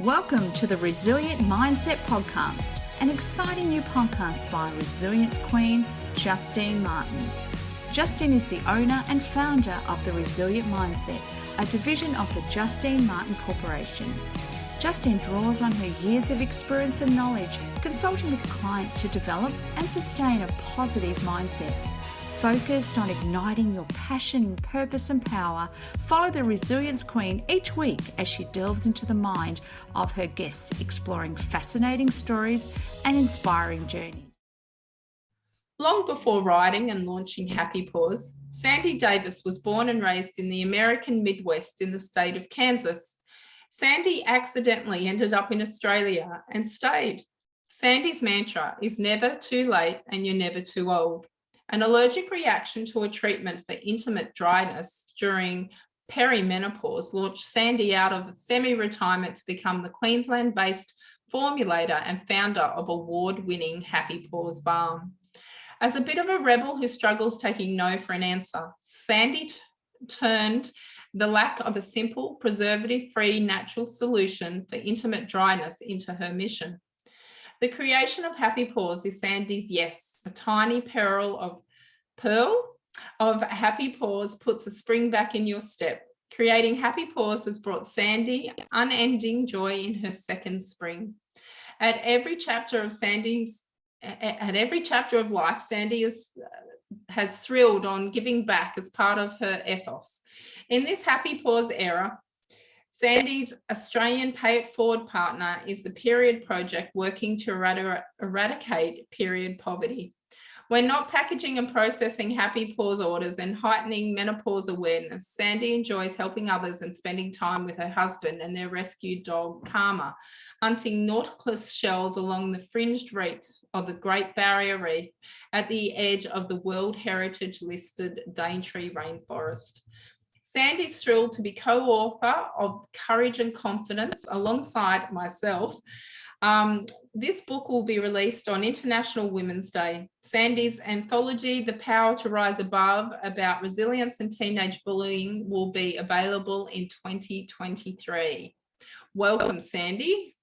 Welcome to the Resilient Mindset Podcast, an exciting new podcast by Resilience Queen, Justine Martin. Justine is the owner and founder of the Resilient Mindset, a division of the Justine Martin Corporation. Justine draws on her years of experience and knowledge consulting with clients to develop and sustain a positive mindset. Focused on igniting your passion, purpose and power, follow the Resilience Queen each week as she delves into the mind of her guests, exploring fascinating stories and inspiring journeys. Long before writing and launching HappyPause, Sandy Davies was born and raised in the American Midwest in the state of Kansas. Sandy accidentally ended up in Australia and stayed. Sandy's mantra is never too late and you're never too old. An allergic reaction to a treatment for intimate dryness during perimenopause launched Sandy out of semi-retirement to become the Queensland-based formulator and founder of award-winning HappyPause Balm. As a bit of a rebel who struggles taking no for an answer, Sandy turned the lack of a simple, preservative-free natural solution for intimate dryness into her mission. The creation of HappyPause is Sandy's yes. A tiny pearl of HappyPause puts a spring back in your step. Creating HappyPause has brought Sandy unending joy in her second spring. At every chapter of life, Sandy has thrilled on giving back as part of her ethos. In this HappyPause era, Sandy's Australian Pay It Forward partner is the Period Project, working to eradicate period poverty. When not packaging and processing HappyPause orders and heightening menopause awareness, Sandy enjoys helping others and spending time with her husband and their rescued dog, Karma, hunting nautilus shells along the fringed reefs of the Great Barrier Reef at the edge of the World Heritage listed Daintree Rainforest. Sandy's thrilled to be co-author of Courage and Confidence alongside myself. This book will be released on International Women's Day. Sandy's anthology, The Power to Rise Above, about resilience and teenage bullying, will be available in 2023. Welcome, Sandy.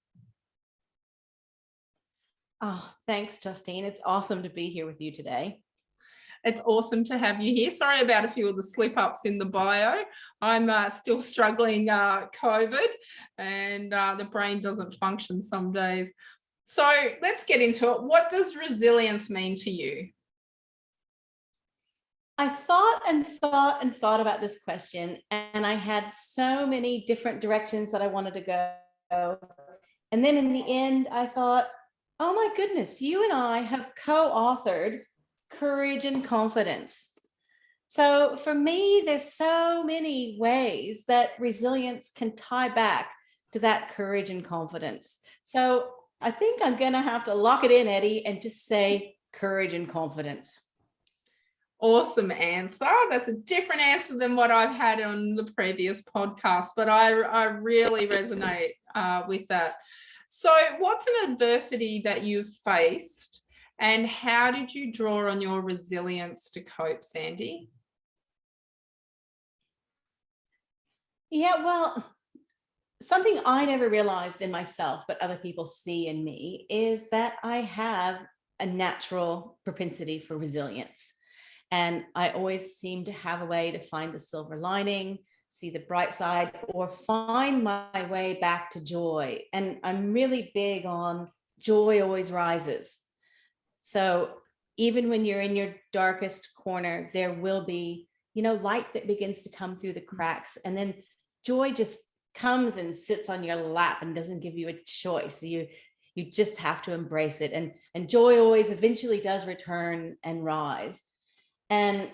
Oh, thanks, Justine. It's awesome to be here with you today. It's awesome to have you here. Sorry about a few of the slip-ups in the bio. I'm still struggling COVID, and the brain doesn't function some days. So let's get into it. What does resilience mean to you? I thought about this question, and I had so many different directions that I wanted to go. And then in the end, I thought, oh my goodness, you and I have co-authored Courage and Confidence. So for me, there's so many ways that resilience can tie back to that courage and confidence. So I think I'm going to have to lock it in, Eddie, and just say courage and confidence. Awesome answer. That's a different answer than what I've had on the previous podcast, but I really resonate with that. So what's an adversity that you've faced, and how did you draw on your resilience to cope, Sandy? Yeah, well, something I never realized in myself, but other people see in me, is that I have a natural propensity for resilience. And I always seem to have a way to find the silver lining, see the bright side, or find my way back to joy. And I'm really big on joy always rises. So even when you're in your darkest corner, there will be, light that begins to come through the cracks. And then joy just comes and sits on your lap and doesn't give you a choice. You just have to embrace it. And joy always eventually does return and rise. And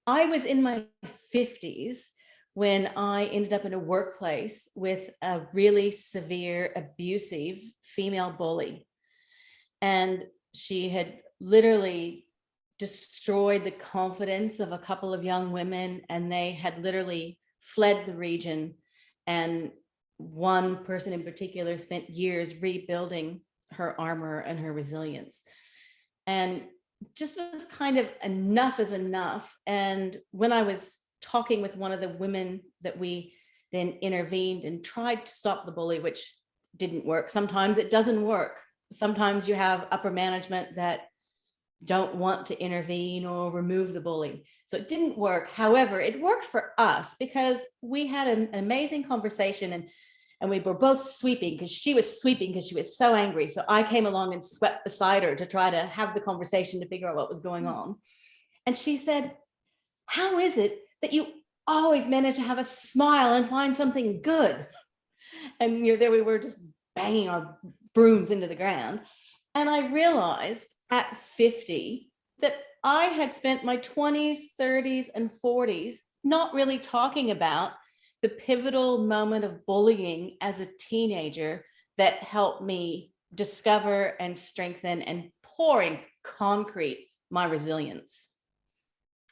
I was in my 50s when I ended up in a workplace with a really severe, abusive female bully. And she had literally destroyed the confidence of a couple of young women, and they had literally fled the region. And one person in particular spent years rebuilding her armor and her resilience. And just was kind of enough is enough. And when I was talking with one of the women that we then intervened and tried to stop the bully, which didn't work. Sometimes it doesn't work. Sometimes you have upper management that don't want to intervene or remove the bully. So it didn't work. However, it worked for us because we had an amazing conversation, and we were both sweeping because she was sweeping because she was so angry. So I came along and swept beside her to try to have the conversation to figure out what was going on. And she said, how is it that you always manage to have a smile and find something good? And there we were, just banging our brooms into the ground. And I realized at 50 that I had spent my 20s, 30s, and 40s not really talking about the pivotal moment of bullying as a teenager that helped me discover and strengthen and pour in concrete my resilience.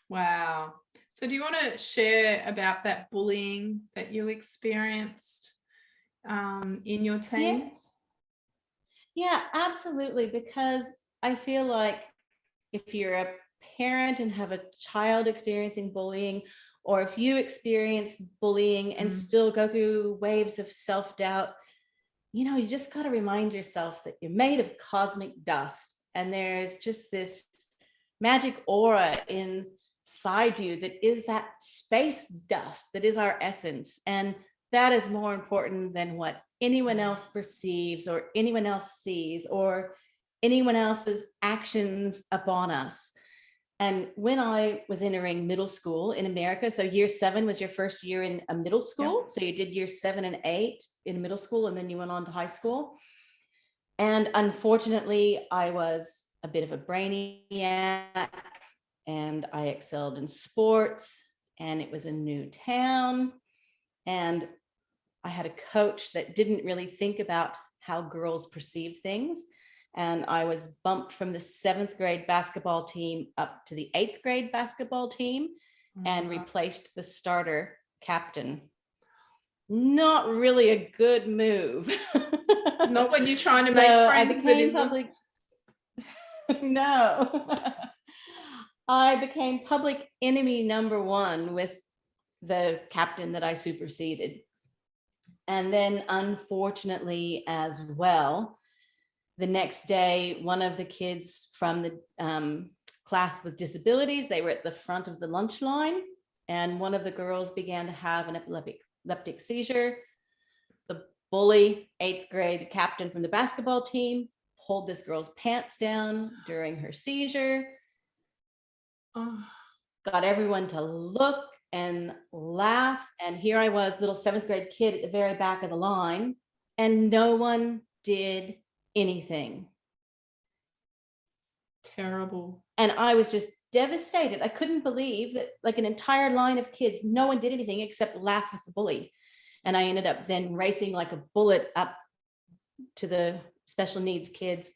Wow. So do you want to share about that bullying that you experienced in your teens? Yeah, absolutely. Because I feel like if you're a parent and have a child experiencing bullying, or if you experience bullying and still go through waves of self-doubt, you just got to remind yourself that you're made of cosmic dust, and there's just this magic aura inside you that is that space dust that is our essence. And that is more important than what anyone else perceives or anyone else sees or anyone else's actions upon us. And when I was entering middle school in America, so year 7 was your first year in a middle school. So you did year 7 and 8 in middle school, and then you went on to high school. And unfortunately, I was a bit of a brainiac, and I excelled in sports, and it was a new town. And I had a coach that didn't really think about how girls perceive things. And I was bumped from the 7th grade basketball team up to the 8th grade basketball team and replaced the starter captain. Not really a good move. Not when you're trying to make friends. I became public. No. I became public enemy number 1 with the captain that I superseded. And then unfortunately as well, the next day, one of the kids from the class with disabilities, they were at the front of the lunch line, and one of the girls began to have an epileptic seizure. The bully, 8th grade captain from the basketball team, pulled this girl's pants down during her seizure, got everyone to look and laugh. And here I was, little 7th grade kid at the very back of the line, and no one did anything. Terrible. And I was just devastated. I couldn't believe that, like, an entire line of kids, no one did anything except laugh with the bully. And I ended up then racing like a bullet up to the special needs kids,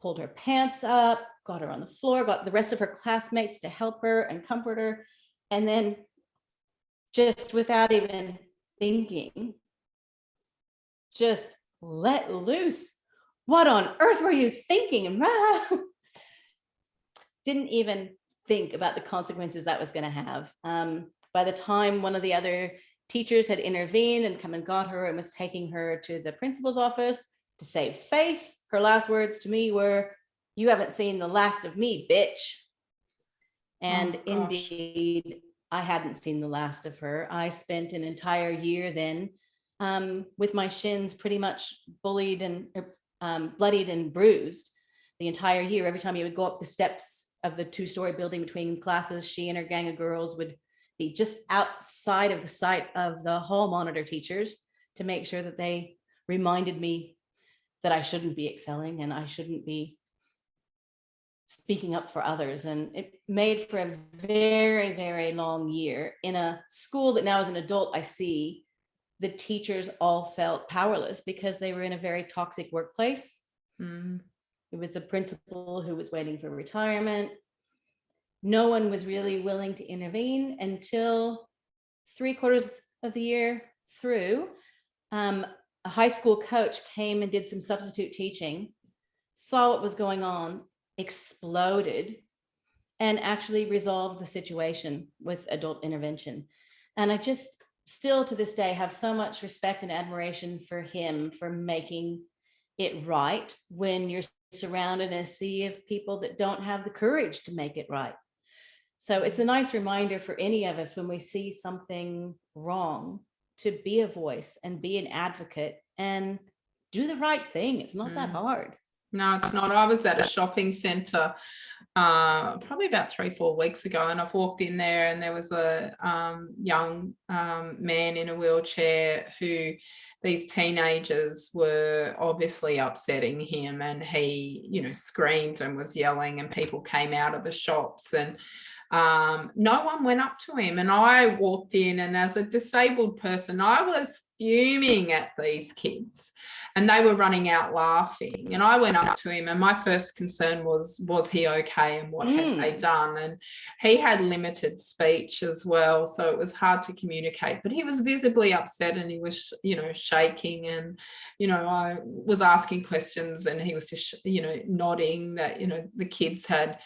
pulled her pants up, got her on the floor, got the rest of her classmates to help her and comfort her. And then, just without even thinking, just let loose. What on earth were you thinking? Didn't even think about the consequences that was going to have. By the time one of the other teachers had intervened and come and got her and was taking her to the principal's office to save face, her last words to me were, "You haven't seen the last of me, bitch." And indeed, I hadn't seen the last of her. I spent an entire year then with my shins pretty much bullied and bloodied and bruised the entire year. Every time you would go up the steps of the 2-story building between classes, she and her gang of girls would be just outside of the sight of the hall monitor teachers to make sure that they reminded me that I shouldn't be excelling and I shouldn't be speaking up for others. And it made for a very, very long year in a school that now as an adult, I see the teachers all felt powerless because they were in a very toxic workplace. It was a principal who was waiting for retirement. No one was really willing to intervene until 3/4 of the year through. A high school coach came and did some substitute teaching, saw what was going on, exploded, and actually resolved the situation with adult intervention. And I just still to this day have so much respect and admiration for him for making it right when you're surrounded in a sea of people that don't have the courage to make it right. So it's a nice reminder for any of us when we see something wrong to be a voice and be an advocate and do the right thing. It's not that hard. No, it's not. I was at a shopping centre probably about 3-4 weeks ago, and I've walked in there and there was a young man in a wheelchair who these teenagers were obviously upsetting him, and he, you know, screamed and was yelling, and people came out of the shops, and no one went up to him. And I walked in, and as a disabled person, I was fuming at these kids, and they were running out laughing. And I went up to him, and my first concern was he okay, and what had they done? And he had limited speech as well, so it was hard to communicate, but he was visibly upset, and he was, you know, shaking. And, you know, I was asking questions, and he was just, you know, nodding that, you know, the kids had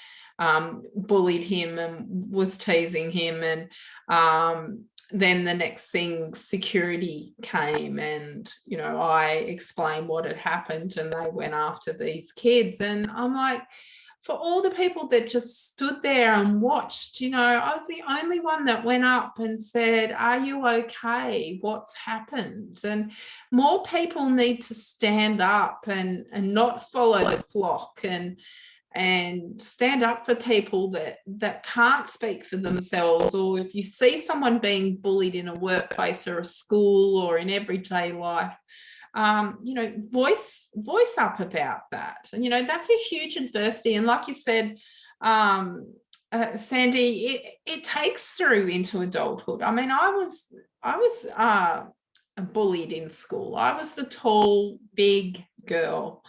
bullied him and was teasing him. And then the next thing, security came, and, you know, I explained what had happened, and they went after these kids. And I'm like, for all the people that just stood there and watched, you know, I was the only one that went up and said, are you okay? What's happened? And more people need to stand up and not follow the flock, and stand up for people that can't speak for themselves. Or if you see someone being bullied in a workplace or a school or in everyday life, you know, voice up about that. And, you know, that's a huge adversity. And like you said, Sandy, it takes through into adulthood. I mean, I was bullied in school. I was the tall, big girl,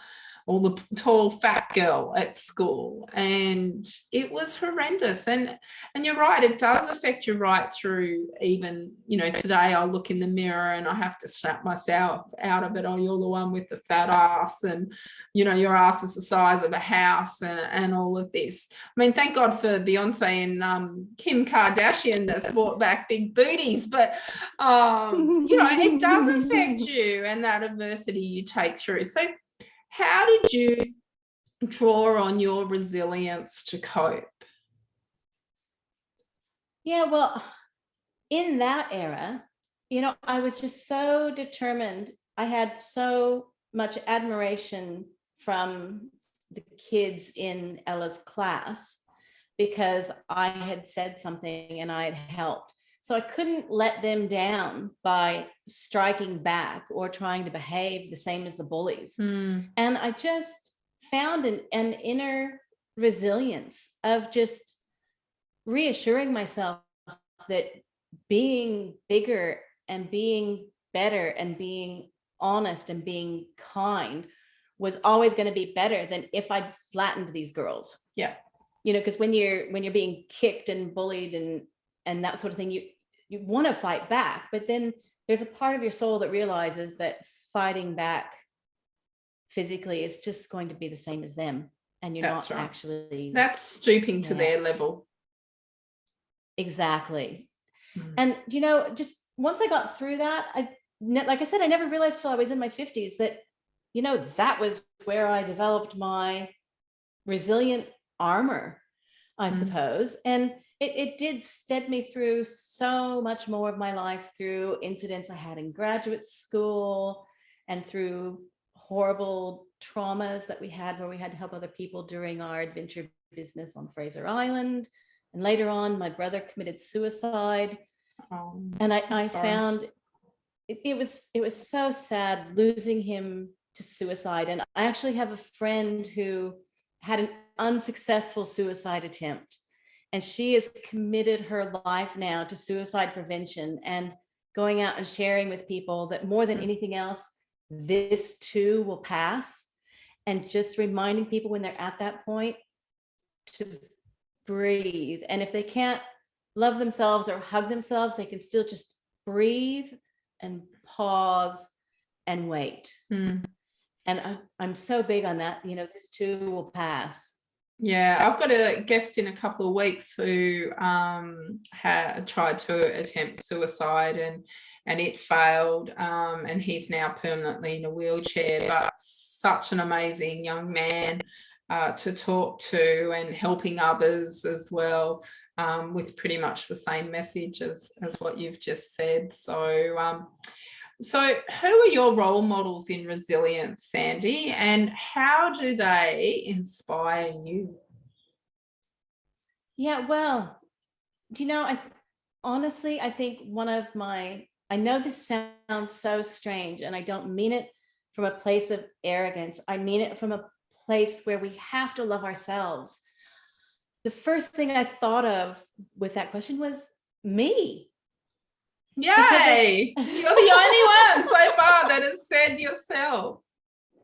or the tall, fat girl at school, and it was horrendous. And you're right, it does affect you right through. Even, you know, today I look in the mirror and I have to snap myself out of it. Oh, you're the one with the fat ass, and, you know, your ass is the size of a house, and all of this. I mean, thank God for Beyonce and Kim Kardashian that's brought back big booties, but you know, it does affect you, and that adversity you take through. So how did you draw on your resilience to cope? Yeah, well, in that era, you know, I was just so determined. I had so much admiration from the kids in Ella's class because I had said something and I had helped. So I couldn't let them down by striking back or trying to behave the same as the bullies. And I just found an inner resilience of just reassuring myself that being bigger and being better and being honest and being kind was always going to be better than if I'd flattened these girls. Yeah. You know, because when you're being kicked and bullied and that sort of thing, you want to fight back, but then there's a part of your soul that realizes that fighting back physically is just going to be the same as them, and you're That's not right. actually. That's stooping to their level. Exactly. And, you know, just once I got through that, like I said, I never realized till I was in my 50s that, you know, that was where I developed my resilient armor, I suppose. And it did stead me through so much more of my life, through incidents I had in graduate school and through horrible traumas that we had where we had to help other people during our adventure business on Fraser Island. And later on, my brother committed suicide. And I found it was so sad losing him to suicide. And I actually have a friend who had an unsuccessful suicide attempt, and she has committed her life now to suicide prevention and going out and sharing with people that more than anything else, this too will pass, and just reminding people when they're at that point to breathe. And if they can't love themselves or hug themselves, they can still just breathe and pause and wait. And I'm so big on that. You know, this too will pass. Yeah, I've got a guest in a couple of weeks who had tried to attempt suicide and it failed, and he's now permanently in a wheelchair, but such an amazing young man to talk to, and helping others as well, with pretty much the same message as what you've just said. So who are your role models in resilience, Sandy, and how do they inspire you? Yeah, well, honestly, I think I know this sounds so strange, and I don't mean it from a place of arrogance. I mean it from a place where we have to love ourselves. The first thing I thought of with that question was me. Yay! You're the only one so far that has said yourself.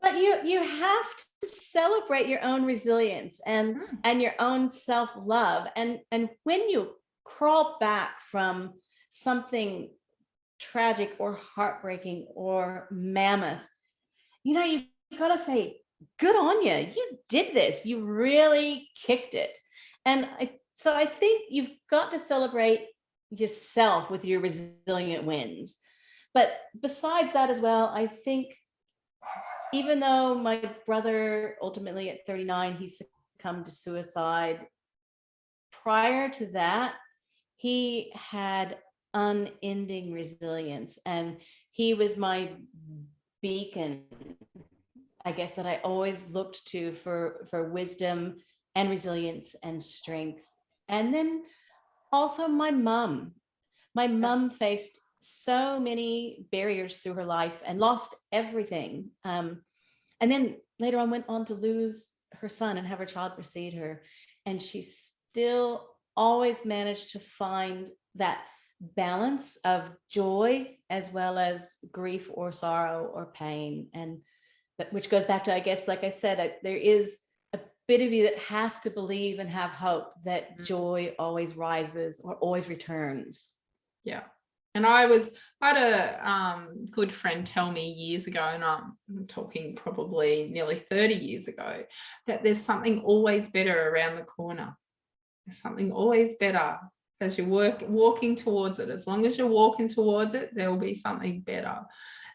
But you have to celebrate your own resilience and your own self-love. And when you crawl back from something tragic or heartbreaking or mammoth, you've got to say, good on you. You did this. You really kicked it. And so I think you've got to celebrate yourself with your resilient wins. But besides that as well, I think even though my brother ultimately at 39, he succumbed to suicide, prior to that, he had unending resilience, and he was my beacon, I guess, that I always looked to for wisdom and resilience and strength. And then also my mom faced so many barriers through her life and lost everything. And then later on went on to lose her son and have her child precede her. And she still always managed to find that balance of joy as well as grief or sorrow or pain. And which goes back to, I guess, like I said, there is a bit of you that has to believe and have hope that joy always rises or always returns. Yeah. And I had a good friend tell me years ago, and I'm talking probably nearly 30 years ago, that there's something always better around the corner. There's something always better as you're walking towards it. As long as you're walking towards it, there will be something better.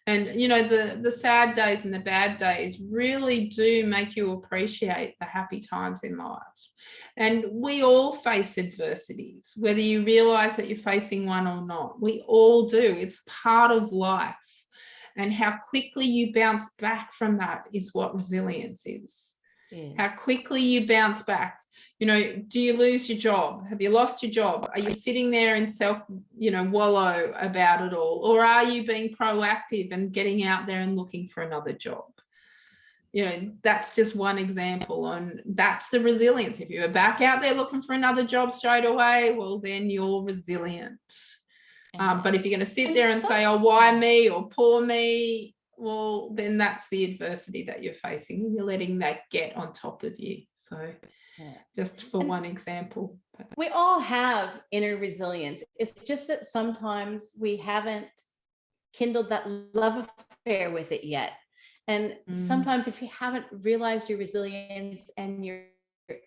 And, the sad days and the bad days really do make you appreciate the happy times in life. And we all face adversities, whether you realize that you're facing one or not. We all do. It's part of life. And how quickly you bounce back from that is what resilience is. Yes. How quickly you bounce back. Do you lose your job? Have you lost your job? Are you sitting there and wallow about it all? Or are you being proactive and getting out there and looking for another job? That's just one example, and that's the resilience. If you're back out there looking for another job straight away, well, then you're resilient. But if you're going to sit there and say, oh, why me, or poor me, well, then that's the adversity that you're facing, and you're letting that get on top of you. So just for one example. We all have inner resilience. It's just that sometimes we haven't kindled that love affair with it yet. And sometimes if you haven't realized your resilience and you're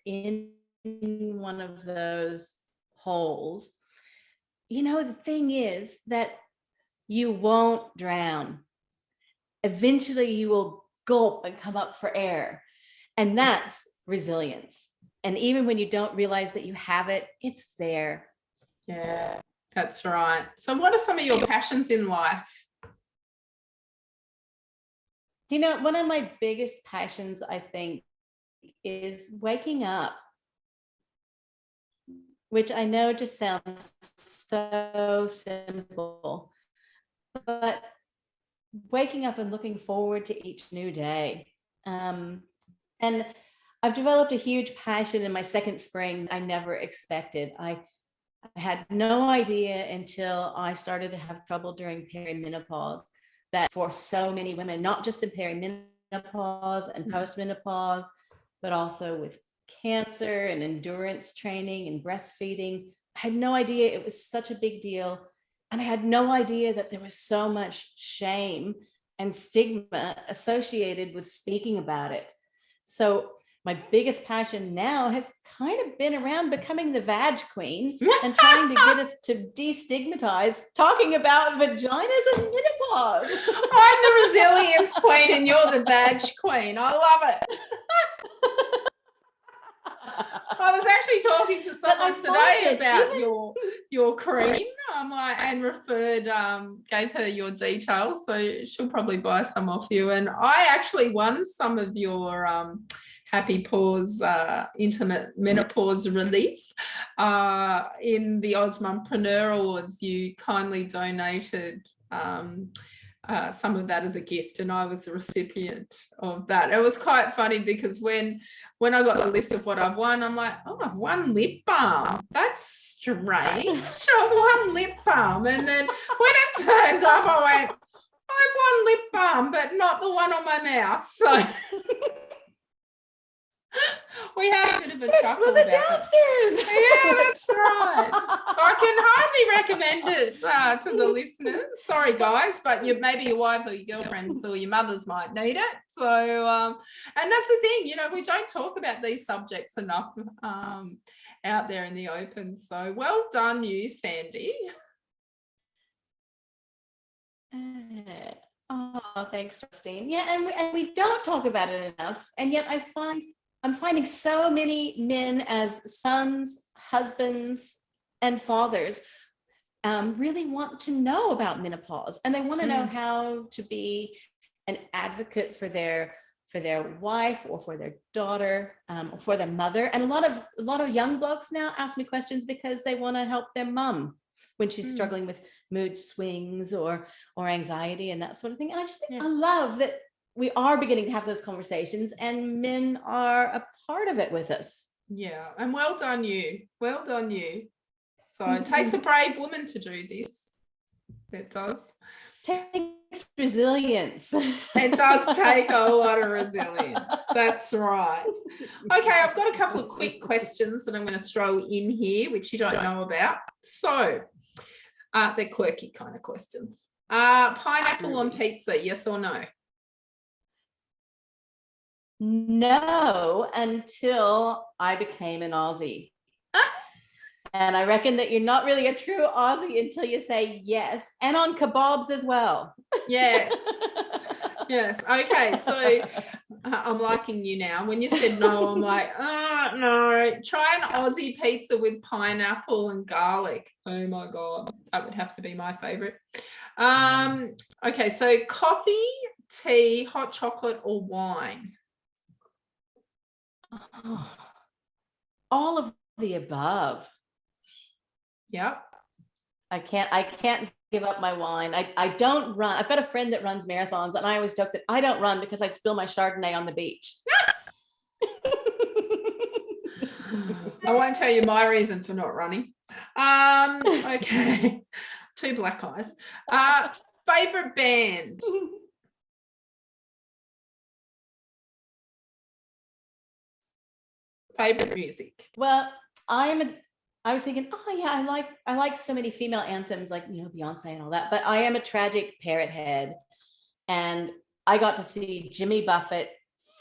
in one of those holes, the thing is that you won't drown. Eventually you will gulp and come up for air. And that's resilience. And even when you don't realize that you have it, it's there. Yeah, that's right. So what are some of your passions in life? One of my biggest passions, I think, is waking up, which I know just sounds so simple, but waking up and looking forward to each new day. And I've developed a huge passion in my second spring I never expected. I had no idea until I started to have trouble during perimenopause that for so many women, not just in perimenopause and postmenopause, but also with cancer and endurance training and breastfeeding, I had no idea it was such a big deal. And I had no idea that there was so much shame and stigma associated with speaking about it. So my biggest passion now has kind of been around becoming the vag queen and trying to get us to destigmatize talking about vaginas and menopause. I'm the resilience queen and you're the vag queen. I love it. I was actually talking to someone today about your cream. And referred, gave her your details, so she'll probably buy some off you. And I actually won some of your HappyPause intimate menopause relief in the Osmompreneur Awards. You kindly donated some of that as a gift, and I was the recipient of that. It was quite funny because when I got the list of what I've won, I'm like, oh, I've won lip balm. That's strange. I've won lip balm. And then when it turned up, I went, I've won lip balm, but not the one on my mouth. So we had a bit of a chuckle for the about downstairs. Yeah, that's right. So I can hardly recommend it to the listeners. Sorry, guys, but maybe your wives or your girlfriends or your mothers might need it. So, and that's the thing, we don't talk about these subjects enough out there in the open. So well done you, Sandy. Oh, thanks, Justine. Yeah, and we don't talk about it enough. And yet I'm finding so many men as sons, husbands, and fathers really want to know about menopause, and they want to know how to be an advocate for their wife or for their daughter or for their mother. And a lot of young blokes now ask me questions because they want to help their mum when she's struggling with mood swings or anxiety and that sort of thing. And I just think I love that we are beginning to have those conversations, and men are a part of it with us. Yeah, and well done you. Well done you. So it takes a brave woman to do this. It does. Takes resilience. It does take a lot of resilience. That's right. Okay, I've got a couple of quick questions that I'm going to throw in here, which you don't know about. So they're quirky kind of questions. Pineapple on pizza, yes or no? No, until I became an Aussie. And I reckon that you're not really a true Aussie until you say yes, and on kebabs as well. Yes. Yes. Okay. So I'm liking you now. When you said no, I'm like, oh, no. Try an Aussie pizza with pineapple and garlic. Oh my God. That would have to be my favorite. Okay. So coffee, tea, hot chocolate, or wine? Oh, all of the above. Yep. I can't give up my wine. I don't run. I've got a friend that runs marathons, and I always joke that I don't run because I'd spill my Chardonnay on the beach. I won't tell you my reason for not running. Okay. 2 black eyes. Favorite band? Favorite music? Well, I was thinking, oh yeah, I like so many female anthems, like Beyonce and all that, but I am a tragic parrot head, and I got to see Jimmy Buffett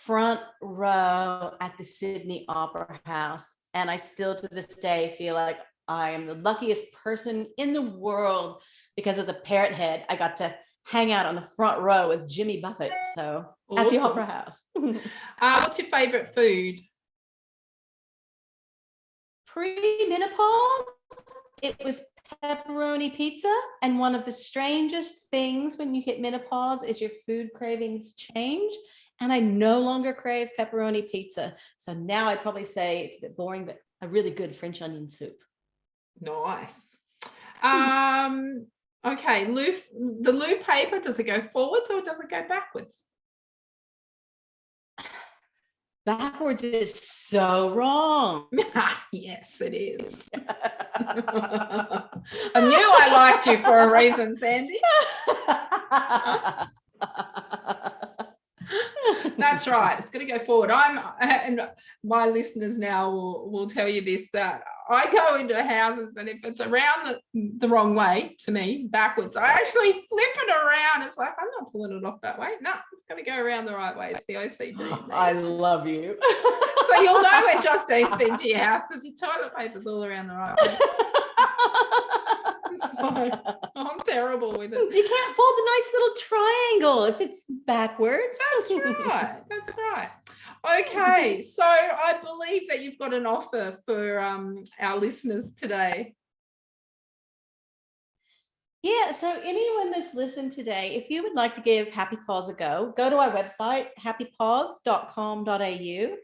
front row at the Sydney Opera House, and I still to this day feel like I am the luckiest person in the world because as a parrot head, I got to hang out on the front row with Jimmy Buffett. So awesome. At the Opera House. What's your favorite food? Pre-menopause, it was pepperoni pizza, and one of the strangest things when you hit menopause is your food cravings change, and I no longer crave pepperoni pizza. So now I'd probably say it's a bit boring, but a really good French onion soup. Nice. Okay, the loo paper, does it go forwards or does it go backwards? Backwards is so wrong. Yes, it is. I knew I liked you for a reason, Sandy. That's right. It's going to go forward. And my listeners now will tell you this, that I go into houses, and if it's around the wrong way to me, backwards, I actually flip it around. It's like, I'm not pulling it off that way. No, it's got to go around the right way. It's the OCD. I love you. So you'll know when Justine's been to your house because your toilet paper's all around the right way. So, I'm terrible with it. You can't fold the nice little triangle if it's backwards. That's right. That's right. Okay, so I believe that you've got an offer for our listeners today. Yeah, so anyone that's listened today, if you would like to give HappyPause a go to our website, happypause.com.au.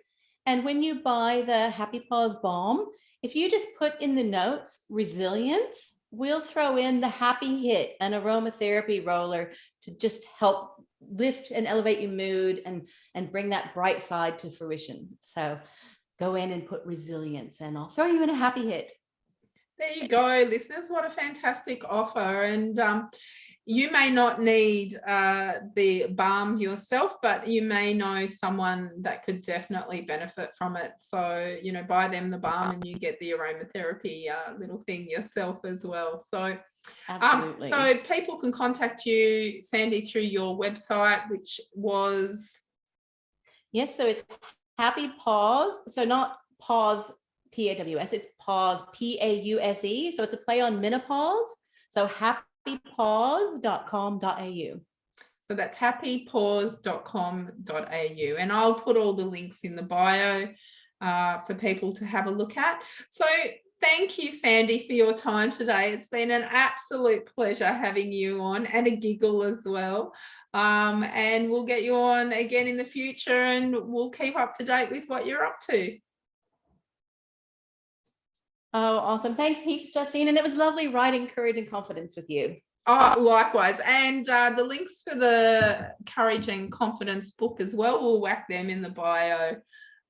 And when you buy the HappyPause Balm, if you just put in the notes, resilience, we'll throw in the Happy Hit, an aromatherapy roller to just help lift and elevate your mood and bring that bright side to fruition. So go in and put resilience and I'll throw you in a Happy Hit. There you go, listeners. What a fantastic offer. And you may not need the balm yourself, but you may know someone that could definitely benefit from it. So, buy them the balm and you get the aromatherapy little thing yourself as well. So, absolutely. So people can contact you, Sandy, through your website, which was... Yes, so it's HappyPause. So not pause, PAWS, it's pause, PAUSE. So it's a play on menopause. So happypause.com.au. So that's happypause.com.au. And I'll put all the links in the bio for people to have a look at. So thank you, Sandy, for your time today. It's been an absolute pleasure having you on and a giggle as well. And we'll get you on again in the future and we'll keep up to date with what you're up to. Oh, awesome. Thanks heaps, Justine. And it was lovely writing Courage and Confidence with you. Oh, likewise. And the links for the Courage and Confidence book as well, we'll whack them in the bio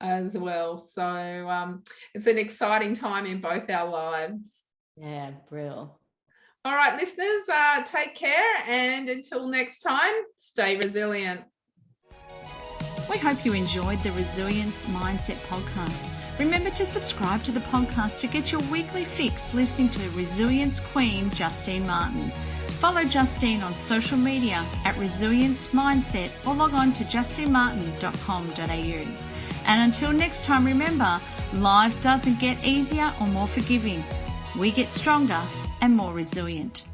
as well. So it's an exciting time in both our lives. Yeah, brill. All right, listeners, take care. And until next time, stay resilient. We hope you enjoyed the Resilience Mindset podcast. Remember to subscribe to the podcast to get your weekly fix listening to Resilience Queen Justine Martin. Follow Justine on social media at Resilience Mindset or log on to justinemartin.com.au. And until next time, remember, life doesn't get easier or more forgiving. We get stronger and more resilient.